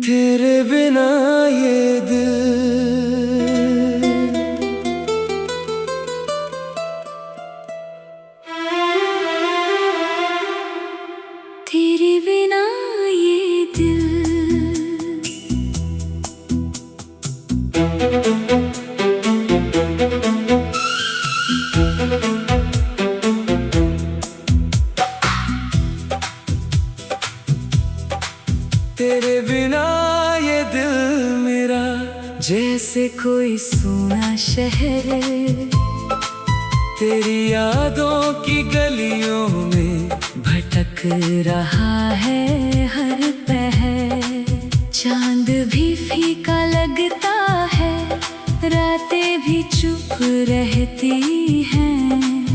तेरे बिना ये दिल तेरे बिना ये दिल तेरे बिना ये दिल मेरा जैसे कोई सूना शहर तेरी यादों की गलियों में भटक रहा है हर पहर। चांद भी फीका लगता है, रातें भी चुप रहती हैं।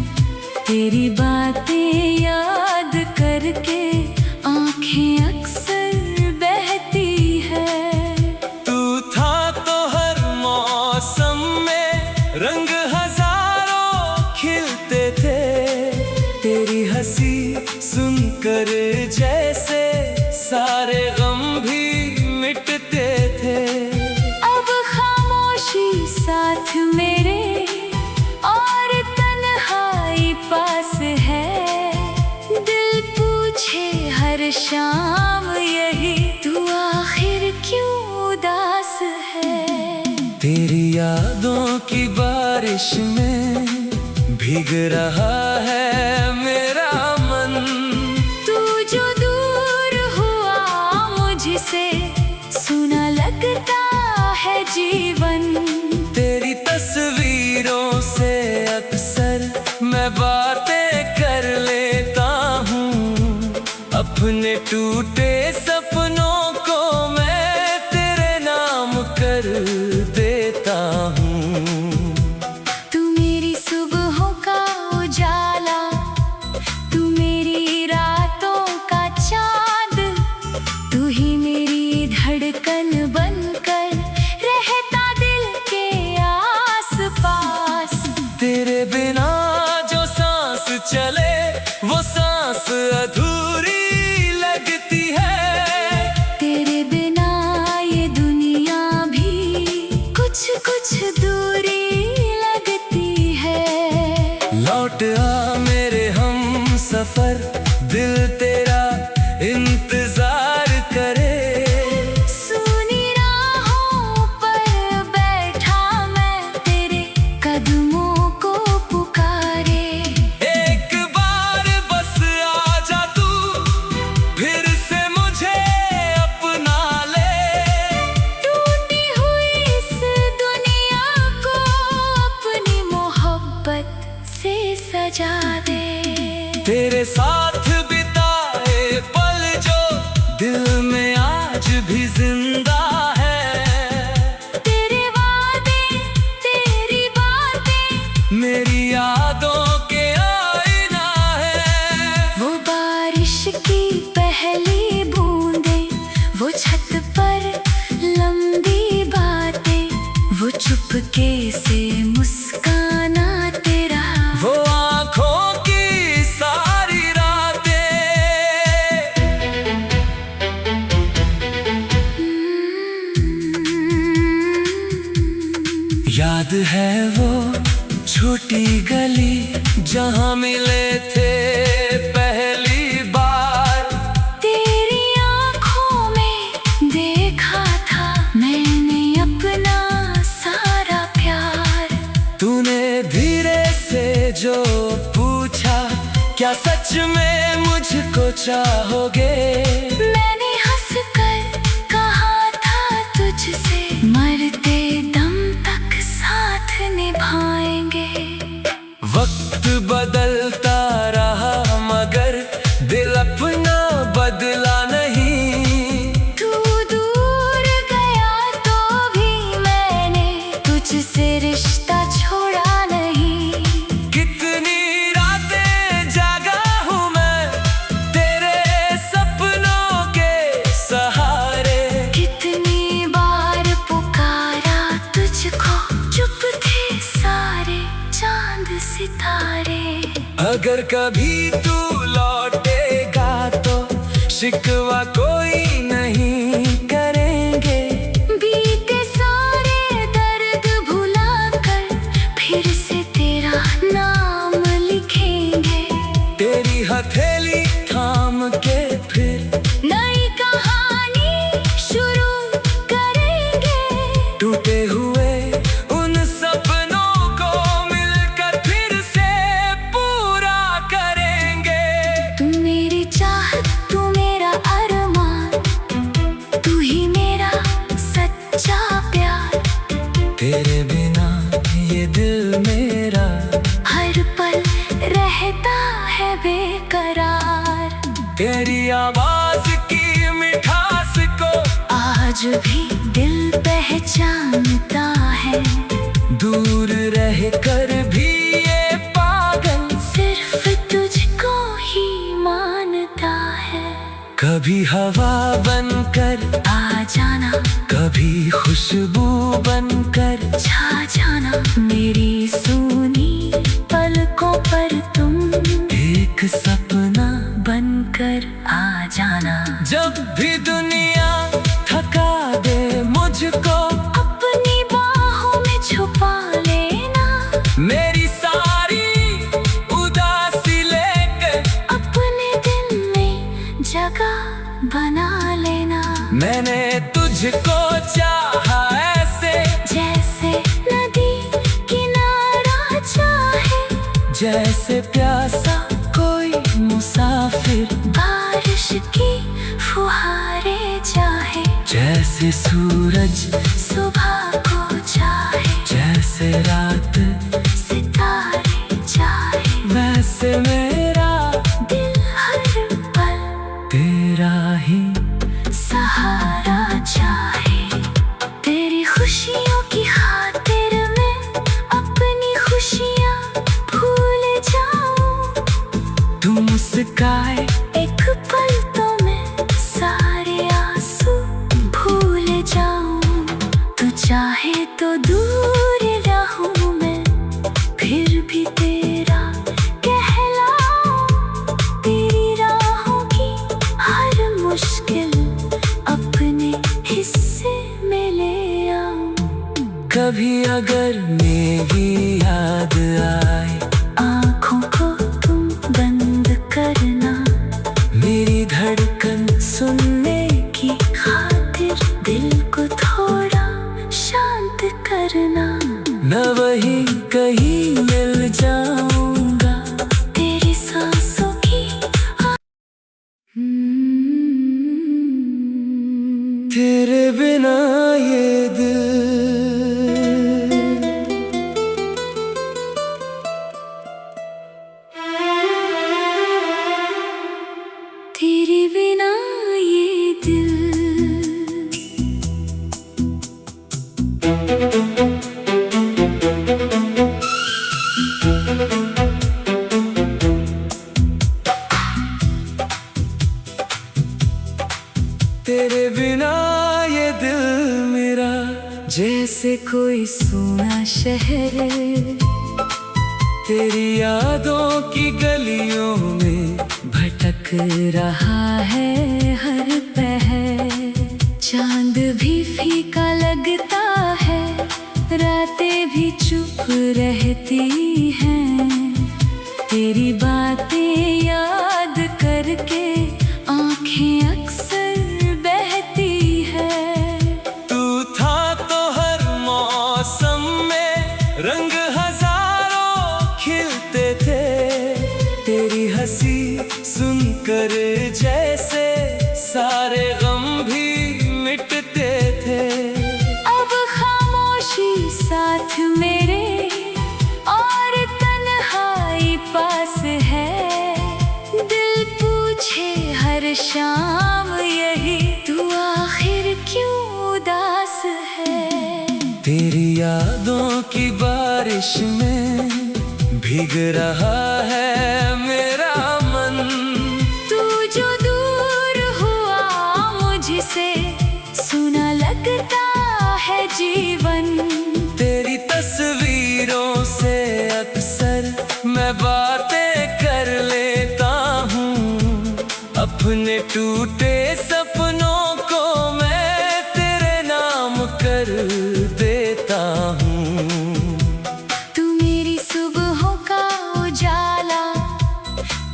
तेरी बातें याद करके आंखें अक्सर बहती है। तू था तो हर मौसम में रंग हजारों खिलते थे। तेरी हंसी सुनकर जैसे सारे गम भी मिटते थे। अब खामोशी साथ मेरे और तन्हाई पास है। दिल पूछे हर शाम यही, तू आखिर क्यों उदास है। तेरी यादों की बारिश में भीग रहा है मेरा मन। तू जो दूर हुआ मुझसे, सुना लगता है जीवन। तेरी तस्वीरों से अक्सर मैं बातें कर लेता हूँ। अपने टूटे सपनों को मैं तेरे नाम कर देता हूँ। तू मेरी सुबहों का उजाला, तू मेरी रातों का चाँद। तू ही मेरी धड़कन बनकर रहता दिल के आस-पास। तेरे बिना जो सांस चले वो सांस अधूरी लगती है। तेरे बिना ये दुनिया भी कुछ कुछ दूरी लगती है। लौट आ मेरे हम सफर, दिल तेरा इंतजार करे। सुनी राहों पर बैठा मैं, तेरे कदमों को पुकारे। एक बार बस आजा तू, फिर से मुझे अपना ले। टूटी हुई इस दुनिया को अपनी मोहब्बत से सजा दे। तेरे साथ बिताए पल जो दिल में आज भी जिंदा है। तेरे वादे, तेरी बातें मेरी यादों के आईना है। वो बारिश की पहली बूंदें, वो छत पर लंबी बातें, वो चुपके से मुस्काना तेरा, वो आँखों की सारी रातें। याद है वो छोटी गली जहाँ मिले थे पहली बार। तेरी आँखों में देखा था मैंने अपना सारा प्यार। तूने धीरे से जो पूछा, क्या सच में मुझको चाहोगे। मैंने हंसकर कहा था तुझसे, मरते दम तक साथ निभाएंगे। वक्त बदलता रहा मगर दिल अपना बदला नहीं। तू दूर गया तो भी मैंने तुझसे रिश्ता छोड़ा नहीं। कितनी रातें जागा हूँ मैं तेरे सपनों के सहारे। कितनी बार पुकारा तुझको, चुप थे सारे चांद सितारे। अगर कभी तू लौटेगा तो शिकवा कोई नहीं करेंगे। बीते सारे दर्द भुलाकर फिर से तेरा नाम लिखेंगे। तेरी हथेली थाम के फिर नई कहानी शुरू करेंगे। टूटे हुए उन सपनों को मिलकर फिर से पूरा करेंगे। तू मेरी चाहत, तू मेरा अरमान, तू ही मेरा सच्चा प्यार। तेरे बिना ये दिल मेरा हर पल रहता है बेकरार। तेरी आवाज की मिठास को आज भी दिल पहचानता है। दूर रह कर भी ये पागल सिर्फ तुझको ही मानता है। कभी हवा बनकर आ जाना, कभी खुशबू बनकर छा जाना। मेरी सूनी पलकों पर तुम एक सपना बनकर आ जाना। जब भी दुनिया थका दे मुझको अपनी बाहों में छुपा लेना। मेरी सारी उदासी लेकर अपने दिल में जगह बना लेना। मैंने तुझको चाहा ऐसे जैसे नदी किनारा चाहे, जैसे प्यासा कोई मुसाफिर, बारिश की फुहारे चाहे, जैसे सूरज सुबह को चाहे, जैसे रात सितारे चाहे। वैसे मेरा दिल हर पल तेरा ही सहारा चाहे। तेरी खुशियों की खातिर मैं अपनी खुशियाँ भूल जाऊं। तू मुस्काए एक पल तो मैं सारे आंसू भूल जाऊं। तू चाहे तो दूर रहूं मैं, फिर भी तेरा कहलाऊं। तेरी राहों की हर मुश्किल अपने हिस्से में ले आऊं। कभी अगर मेरी याद आए आँखों को तुम बंद करना। मेरी धड़कन सुनने की खातिर दिल को थोड़ा शांत करना। न वही कहीं मिल जाऊंगा तेरी सांसों की तेरे बिना ये दिल। तेरे बिना ये दिल। तेरे बिना ये दिल मेरा जैसे कोई सूना शहर, तेरी यादों की गलियों में भटक रहा है हर पहर। चांद भी फीका लगता है, रातें भी चुप रहती हैं। तेरी बातें याद करके आंखें अक्सर बहती है। तू था तो हर मौसम में रंग हजारों खिलते थे। तेरी हंसी सुनकर जैसे सारे गम भी मिटते थे। अब खामोशी साथ मेरे और तन्हाई पास है। दिल पूछे हर शाम यही, तू आखिर क्यों उदास है। तेरी यादों की बारिश में भीग रहा है मेरा मन। तू जो दूर हुआ मुझसे, सुना लगता है जीवन। तेरी तस्वीरों से अक्सर मैं बातें कर लेता हूँ। अपने टूटे सपनों को मैं तेरे नाम कर देता हूँ। तू मेरी सुबहों का उजाला,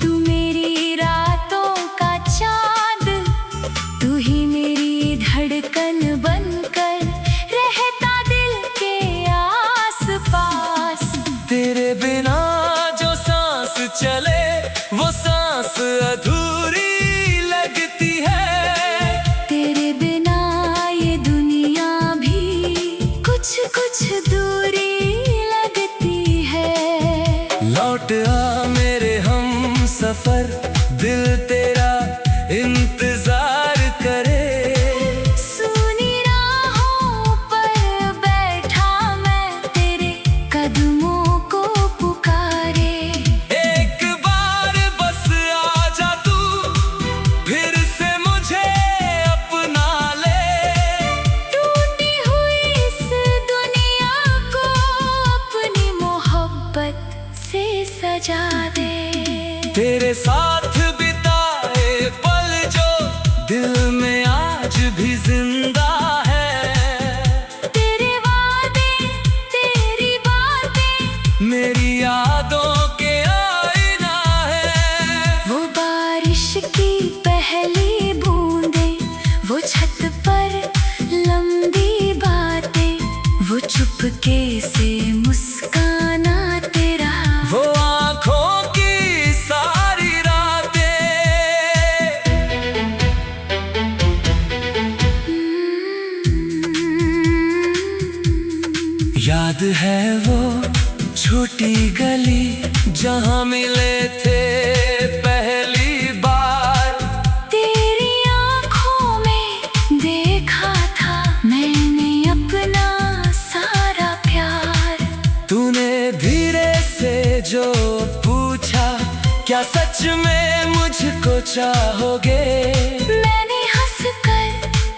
तू मेरी रातों का चाँद, तू ही मेरी धड़कन बनकर रहता दिल के आस पास। तेरे बिना जो सांस चले वो सांस अधूरी लगती है। तेरे बिना ये दुनिया भी कुछ कुछ दूरी लगती है। लौट आ मेरे हम सफर, दिल तेरा इंतजार करे। सुनी राहों पर बैठा मैं तेरे कदमों को पुकारे। एक बार बस आजा तू, फिर से मुझे अपना ले। टूटी हुई इस दुनिया को अपनी मोहब्बत से सजा दे। तेरे साथ बिताए पल जो दिल में आज भी जिंदा है। तेरे वादे, तेरी बातें मेरी यादों के आईना है। वो बारिश की पहली बूंदें, वो छत पर लंबी बातें, वो चुपके से मुस्काना तेरा, वो आँखों की सारी रातें। याद है वो छोटी गली जहाँ मिले थे पहली बार। तेरी आँखों में देखा था मैंने अपना सारा प्यार। तूने धीरे से जो पूछा, क्या सच में मुझको चाहोगे? मैंने हंसकर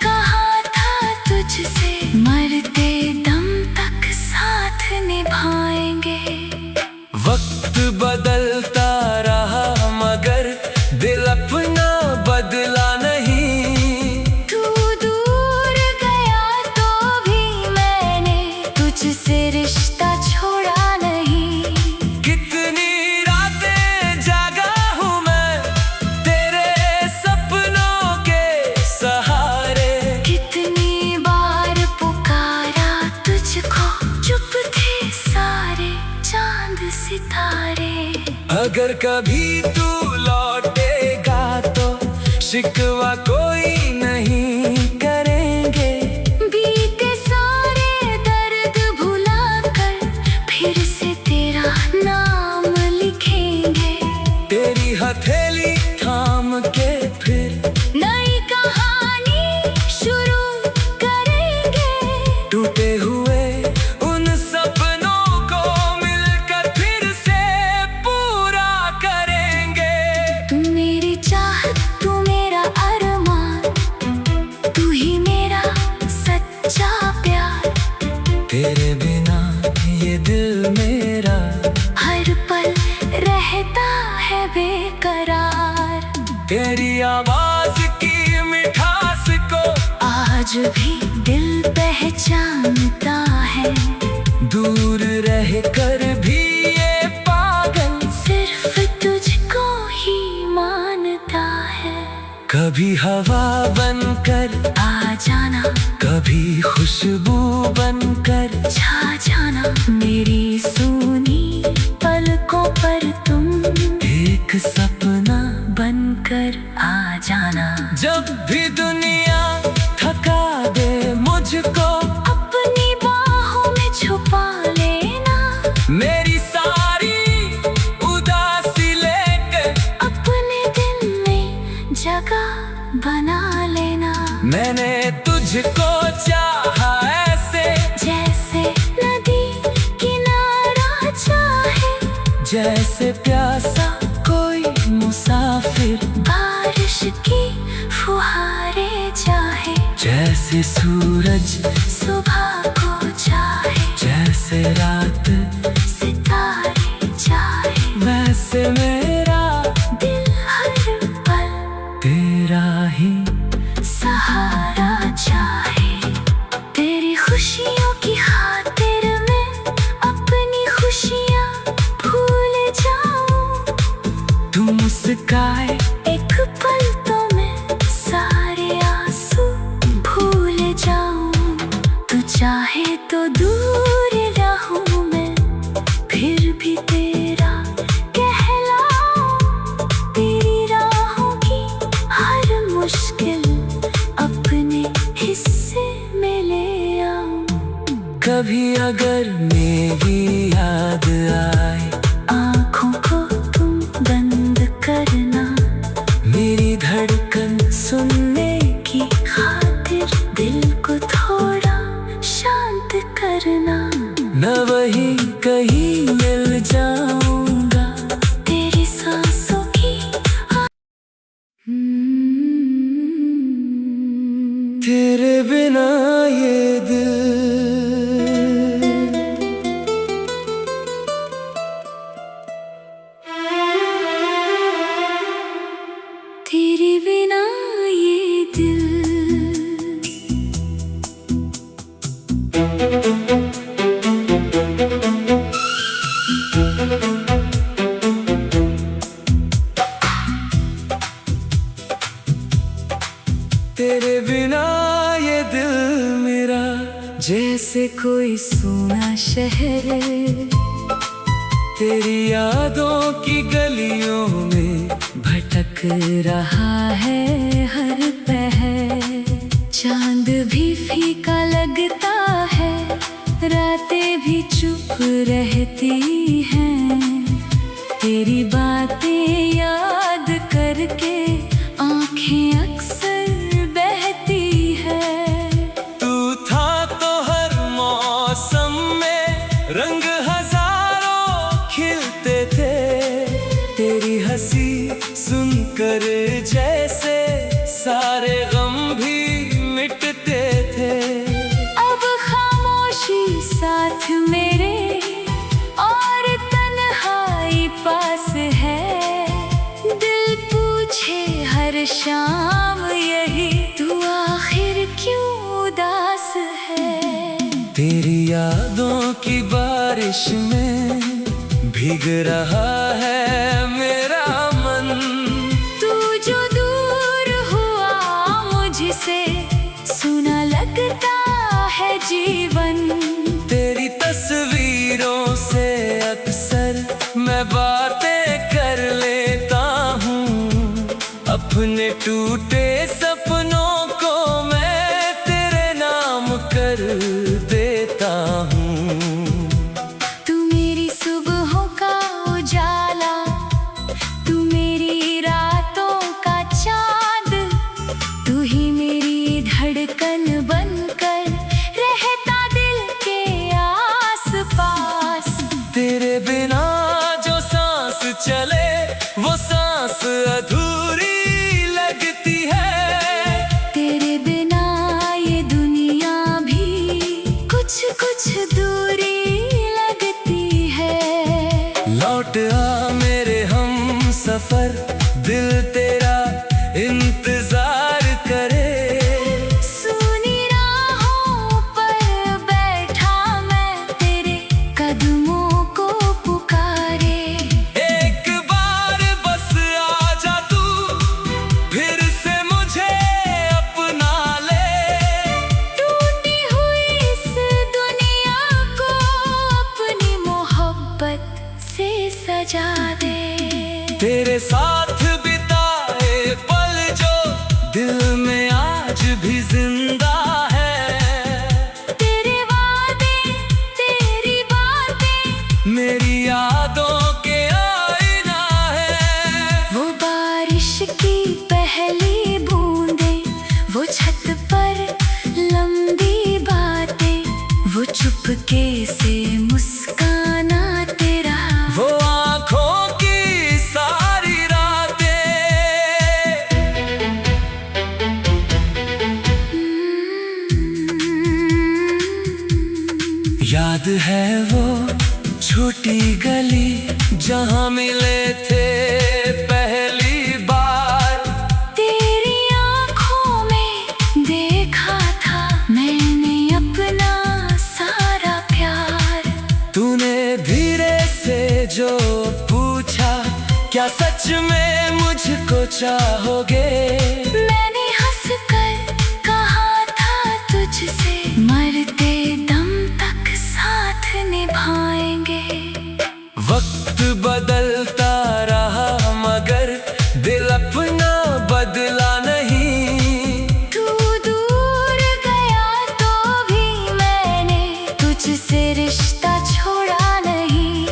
कहा था तुझसे, मरते दम तक साथ निभाएंगे। वक्त बदलता रहा मगर दिल अपना बदला नहीं। तू दूर गया तो भी मैंने तुझसे रिश्ता छोड़ा नहीं। कितनी रातें जागा हूँ मैं तेरे सपनों के सहारे। कितनी बार पुकारा तुझको, चुप थे सारे चांद सितारे। अगर कभी तू लौटेगा तो शिकवा कोई नहीं करेंगे। बीते सारे दर्द भुलाकर फिर से तेरा नाम लिखेंगे। तेरी हथेली थाम के फिर नई कहानी शुरू करेंगे। टूटे हुए उन सपनों को मिलकर फिर से पूरा करेंगे। तू मेरी चाहत, तू मेरा अरमान, तू ही मेरा सच्चा प्यार। तेरे बिना ये दिल मेरा हर पल रहता है बेकरार। तेरी आवाज की मिठास को आज भी दिल पहचानता है। दूर रह कर भी ये पागल सिर्फ तुझको ही मानता है। कभी हवा बनकर आ जाना, कभी खुशबू बनकर छा जाना, मेरी सूनी पलकों पर तुम एक सपना बनकर आ जाना। जब भी दुनिया थका दे मुझको अपनी बाहों में छुपा लेना। मेरी सारी उदासी लेकर अपने दिल में जगह बना लेना। मैंने तुझको चाहा ऐसे जैसे नदी किनारा चाहे, जैसे प्यासा कोई मुसाफिर, बारिश की फुहारे चाहे, जैसे सूरज सुबह को चाहे, जैसे रात सितारे चाहे, वैसे मेरा दिल हर पल तेरे तेरा ही सहारा चाहे। तेरी खुशियों की खातिर मैं अपनी खुशियाँ भूल जाऊं। तू मुस्काए एक पल तो मैं सारे आंसू भूल जाऊं। तू चाहे तो दूर रहूं मैं, फिर भी तेरा कहलाऊं। तेरी राहों की हर मुश्किल अपने हिस्से में ले आऊं। कभी अगर मेरी याद आए, आँखों को तुम बंद करना। मेरी धड़कन सुनने की खातिर दिल को थोड़ा शांत करना। मैं वही कहीं मिल जाऊंगा। तेरी सांसों की तेरे बिना ये दिल तेरे बिना ये दिल। तेरे बिना ये दिल मेरा जैसे कोई सूना शहर। तेरी यादों की गलियों में भटक रहा है हर पहर। चांद भी फीका लगता है, रातें भी चुप रहती हैं। तेरी बातें याद करके आंखें अक्सर बहती है। तू था तो हर मौसम में रंग हजारों खिलते थे। तेरी हंसी सुनकर जैसे सारे गम भी मिटते थे। अब खामोशी साथ मेरे और तन्हाई पास है। दिल पूछे हर शाम यही, तू आखिर क्यों उदास है। तेरी यादों की बारिश में भीग रहा है मेरा मन। तू जो दूर हुआ मुझसे, सुना लगता है जीवन। तेरी तस्वीरों से अक्सर मैं बातें कर लेता हूँ। अपने टूटे सपनों को मैं तेरे नाम कर देता हूँ। तू मेरी सुबहों का उजाला, तू मेरी रातों का चांद। तू ही मेरी धड़कन बनकर रहता दिल के आस पास। तेरे बिना जो सांस चले वो सांस अधूरी लगती है। तेरे बिना ये दुनिया भी कुछ कुछ दूरी लगती है। लौट आ मेरे हम सफर, दिल तेरा इंतजार करे। सुनी राहों पर बैठा मैं, तेरे कदमों को पुकारे। एक बार बस आजा तू, फिर से मुझे अपना ले। टूटी हुई इस दुनिया को अपनी मोहब्बत से सजा दे। तेरे साथ बिताए पल जो दिल में आज भी जिंदा है। तेरे वादे तेरी बातें मेरी यादों के आईना है। वो बारिश की पहली बूंदे, वो छत पर लंबी बातें, वो चुपके से मुस्काना तेरा। वो आँखों की सारी रातें। याद है वो छोटी गली जहाँ मिले थे पहली बार। तेरे सच में मुझको चाहोगे? मैंने हंसकर कहा था तुझसे, मरते दम तक साथ निभाएंगे। वक्त बदलता रहा मगर दिल अपना बदला नहीं। तू दूर गया तो भी मैंने तुझसे रिश्ता छोड़ा नहीं।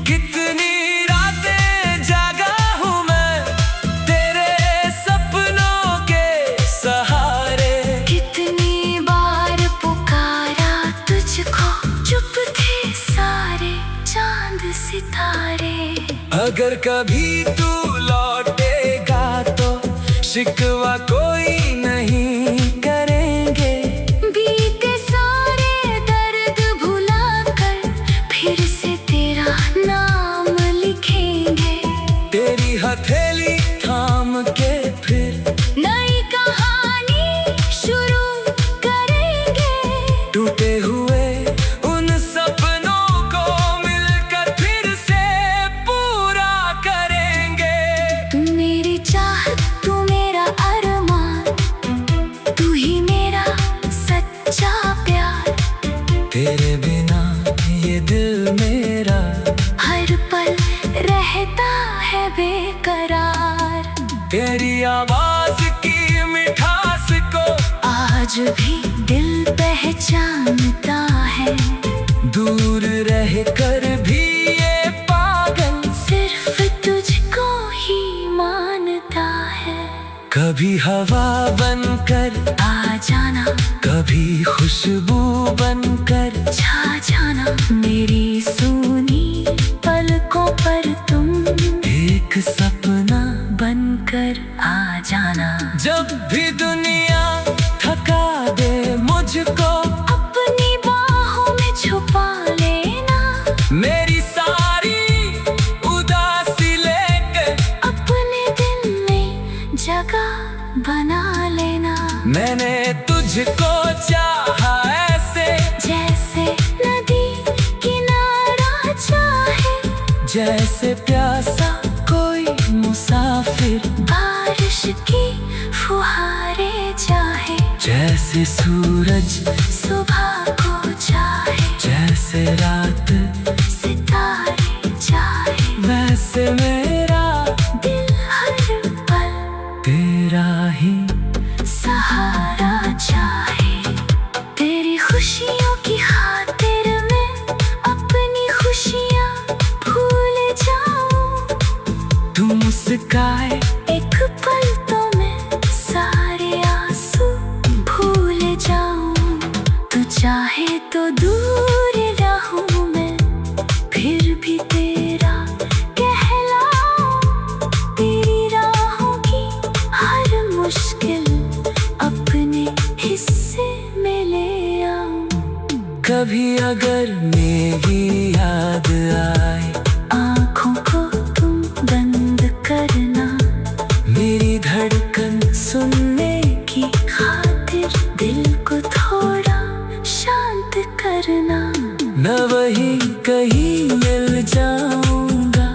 कितनी रातें जागा हूँ मैं तेरे सपनों के सहारे। कितनी बार पुकारा तुझको, चुप थे सारे चांद सितारे। अगर कभी तू लौटेगा तो शिकवा कोई नहीं करेंगे। बीते सारे दर्द भुलाकर फिर से तेरा नाम लिखेंगे। तेरी हथेली थाम के फिर नई कहानी शुरू करेंगे। टूटे हुए उन सपनों को मिलकर फिर से पूरा करेंगे। तू मेरी चाहत, तू मेरा अरमान, तू ही मेरा सच्चा प्यार। तेरे बिना ये दिल मेरा हर पल रहता है बेकरार। तेरी आवाज की मिठास को आज भी दिल पहचानता है। दूर रह कर भी ये पागल सिर्फ तुझको ही मानता है। कभी हवा बनकर आ जाना, कभी खुशबू बनकर छा जाना। मेरी सूनी पलकों पर तुम एक सपना। बनकर आ जाना। जब भी दुनिया थका दे मुझको अपनी बाहों में छुपा लेना। मेरी सारी उदासी लेकर अपने दिल में जगह बना लेना। मैंने तुझको चाहा ऐसे जैसे नदी किनारा चाहे, जैसे प्यासा कोई मुसाफिर। बारिश की फुहारे चाहे, जैसे सूरज सुबह को चाहे, जैसे रात सितारे चाहे। वैसे मेरा दिल हर पल तेरा ही सहारा चाहे। तेरी खुशियों की खातिर मैं अपनी खुशियाँ भूल जाऊं। तू मुस्काए एक पल तो मैं सारे आंसू भूल जाऊं। तू चाहे तो दूर रहूं मैं, फिर भी तेरा कहलाऊं। तेरी राहों की हर मुश्किल अपने हिस्से में ले आऊं। कभी अगर मेरी याद आए आँखों को तुम बंद करना। मेरी धड़कन सुनने की खातिर दिल को थोड़ा शांत करना। मैं वही कहीं मिल जाऊंगा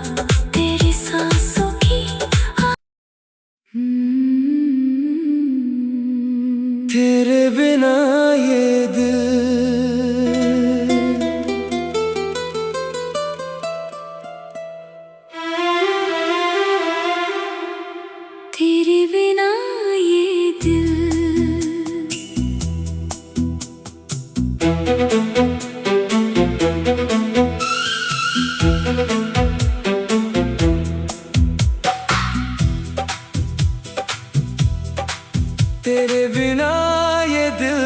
तेरी सांसों की तेरे बिना ये दिल। तेरे बिना ये दिल। तेरे बिना ये दिल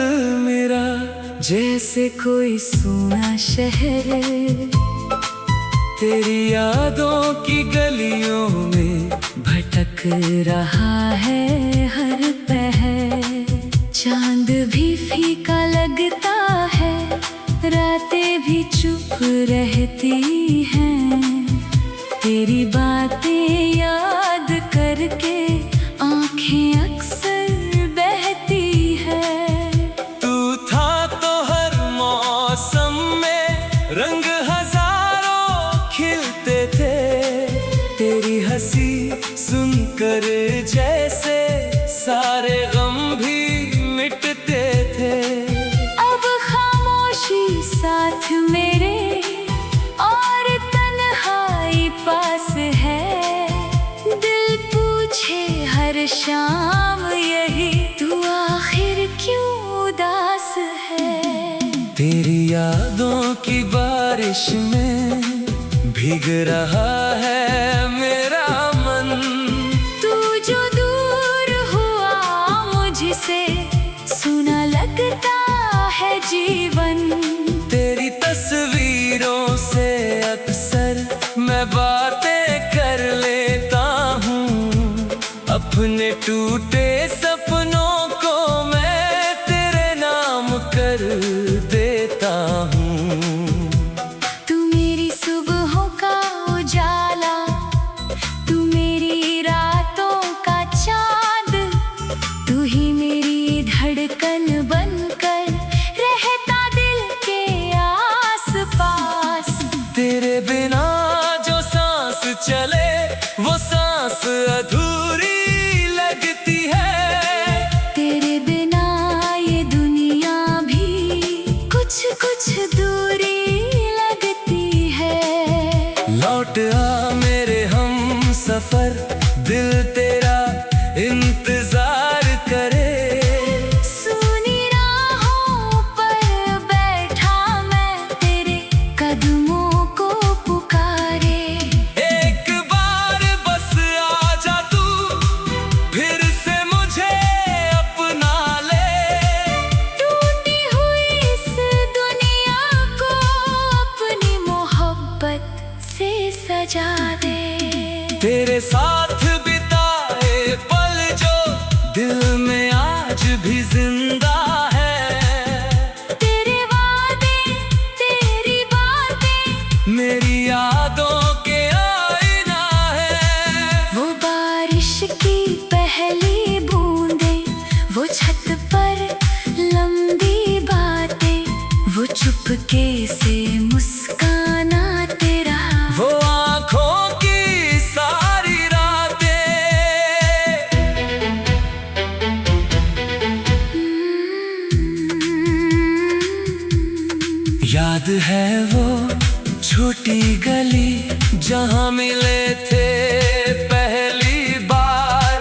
मेरा जैसे कोई सूना शहर। तेरी यादों की गलियों में भटक रहा है हर पहर। चांद भी फीका लगता है, रातें भी चुप रहती हैं। तेरी बातें याद करके आंखें अक्सर बहती है। तू था तो हर मौसम में रंग हजारों खिलते थे। तेरी हंसी बारिश में भीग रहा है मेरा मन। तू जो दूर हुआ मुझसे, सुना लगता है जीवन। तेरी तस्वीरों से अक्सर मैं बातें कर लेता हूँ। अपने टूटे सपनों को मैं तेरे नाम कर देता हूँ। तू मेरी सुबहों का उजाला, तू मेरी रातों का चाँद, तू ही मेरी धड़कन बनकर रहता दिल के आस-पास। तेरे बिना जो सांस चले वो सांस अधूरी लगती है। तेरे बिना ये दुनिया भी कुछ कुछ दूरी लगती है। लौट आ मेरे हम सफर, दिल तेरा इंतजार करे। सुनी राहों पर बैठा मैं, तेरे कदमों को पुकारे। एक बार बस आजा तू, फिर से मुझे अपना ले। टूटी हुई इस दुनिया को अपनी मोहब्बत से सजा दे। तेरे साथ बिताए पल जो दिल में आज भी जिंदा है। तेरे वादे, तेरी बातें मेरी यादों के आईना है। वो बारिश की पहली बूंदें, वो छत पर लंबी बातें, वो चुपके से मुस्काना तेरा, वो आँखों की सारी रातें। याद है वो छोटी गली जहाँ मिले थे पहली बार।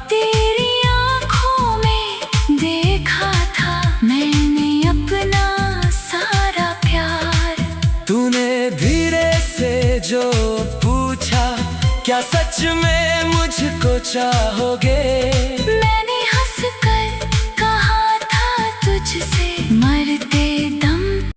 तेरी आँखों में देखा था मैंने अपना सारा प्यार। तूने धीरे से जो पूछा, क्या सच में मुझको चाहोगे? मैंने